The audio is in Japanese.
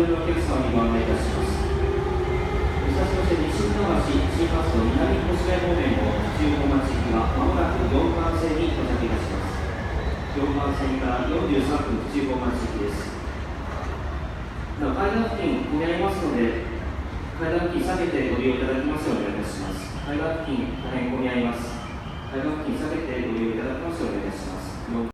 乗りのお客様にご案内いたします。武蔵野線西船橋新発道南越谷方面を15待ち行きはまもなく4番線に到着いたします。4番線から43分15待ち行きです。階段付近混み合いますので、階段付近下げてご利用いただきますようお願いいたします。階段付近大変混み合います。階段付近下げてご利用いただきますようお願いいたします。